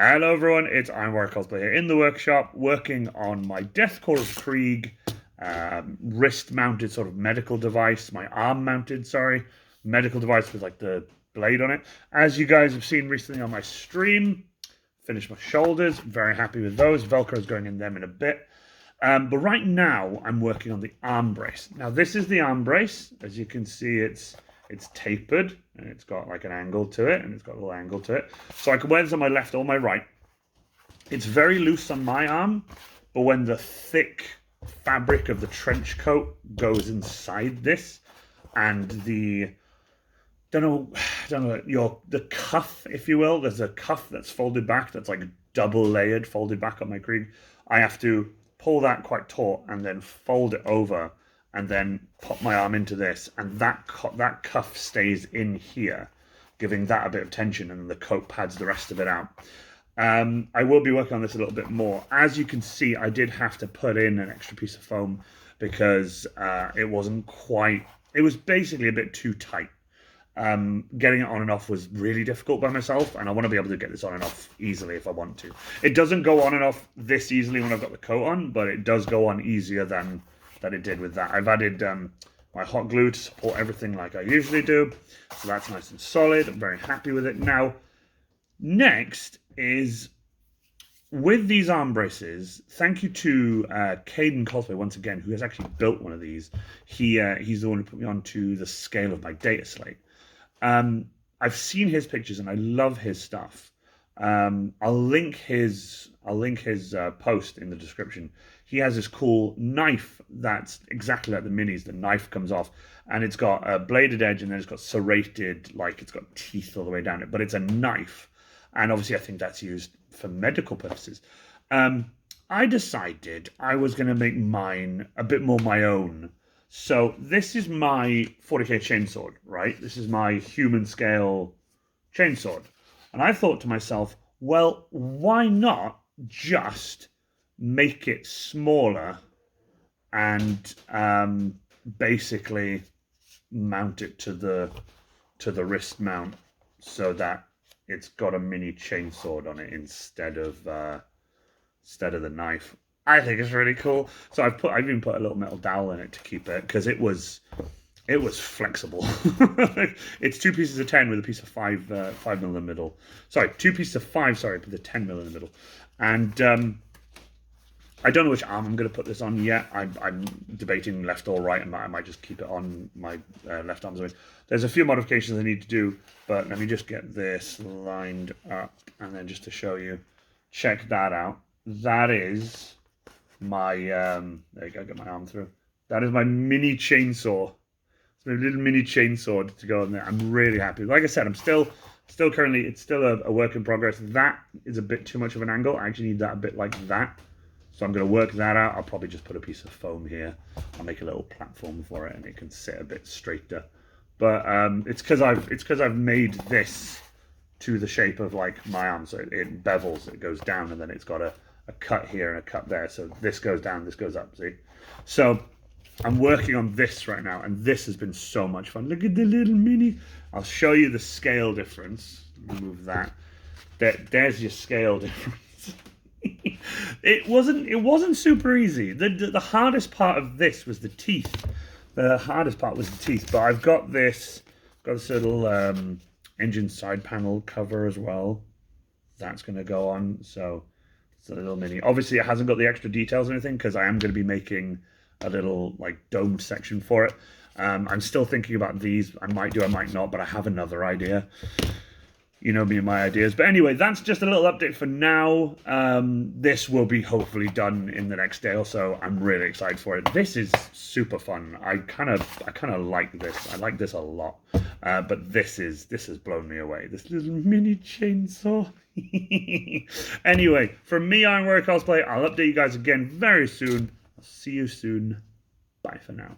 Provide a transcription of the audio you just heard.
Hello everyone, it's ironwarriorcosplay here in the workshop, working on my Korps of Krieg wrist-mounted sort of medical device, my arm-mounted, medical device with like the blade on it. As you guys have seen recently on my stream, finished my shoulders, very happy with those. Velcro's going in them in a bit. But right now, I'm working on the arm brace. Now this is the arm brace. As you can see, it's tapered and it's got like an angle to it, and it's got a little angle to it. So I can wear this on my left or my right. It's very loose on my arm, but when the thick fabric of the trench coat goes inside this, and the the cuff, if you will, there's a cuff that's folded back, that's like double layered, folded back on my Krieg. I have to pull that quite taut and then fold it over and then pop my arm into this, and that cuff stays in here, giving that a bit of tension, and the coat pads the rest of it out. I will be working on this a little bit more. As you can see, I did have to put in an extra piece of foam because it was basically a bit too tight. Getting it on and off was really difficult by myself, and I want to be able to get this on and off easily if I want to. It doesn't go on and off this easily when I've got the coat on, but it does go on easier than it did with that. I've added my hot glue to support everything like I usually do, so that's nice and solid. I'm very happy with it. Now, next is with these arm braces. Thank you to Kyden Cosplay once again, who has actually built one of these. He's the one who put me onto the scale of my data slate. I've seen his pictures and I love his stuff. I'll link his post in the description. He has this cool knife that's exactly like the minis. The knife comes off and it's got a bladed edge, and then it's got serrated, like it's got teeth all the way down it, but it's a knife. And obviously I think that's used for medical purposes. I decided I was going to make mine a bit more my own. So this is my 40k chainsword, right? This is my human scale chainsword. And I thought to myself, well, why not just make it smaller and basically mount it to the wrist mount so that it's got a mini chainsword on it instead of the knife. I think it's really cool. So I've even put a little metal dowel in it to keep it, because it was flexible. It's 2 pieces of 10 with a piece of 5 mil in the middle. Sorry, 2 pieces of 5. Sorry, with the 10 mil in the middle. And I don't know which arm I'm going to put this on yet. I'm debating left or right, and I might just keep it on my left arm. There's a few modifications I need to do, but let me just get this lined up, and then just to show you, check that out. That is my there you go, get my arm through. That is my mini chainsaw. It's my little mini chainsaw to go on there. I'm really happy. Like I said, I'm still currently, it's still a work in progress. That is a bit too much of an angle. I actually need that a bit like that. So I'm going to work that out. I'll probably just put a piece of foam here. I'll make a little platform for it, and it can sit a bit straighter. But it's because I've made this to the shape of like my arm, so it bevels, it goes down, and then it's got a cut here and a cut there. So this goes down, this goes up. See? So I'm working on this right now, and this has been so much fun. Look at the little mini. I'll show you the scale difference. Remove that. There's your scale difference. It wasn't super easy. The hardest part of this was the teeth. The hardest part was the teeth. But I've got this little engine side panel cover as well. That's going to go on. So it's a little mini. Obviously, it hasn't got the extra details or anything, because I am going to be making a little like domed section for it. I'm still thinking about these. I might do, I might not, but I have another idea. You know me and my ideas. But anyway, that's just a little update for now. This will be hopefully done in the next day or so. I'm really excited for it. This is super fun. I kind of like this. I like this a lot. But this has blown me away. This little mini chainsaw. Anyway, from me, ironwarriorcosplay, I'll update you guys again very soon. I'll see you soon. Bye for now.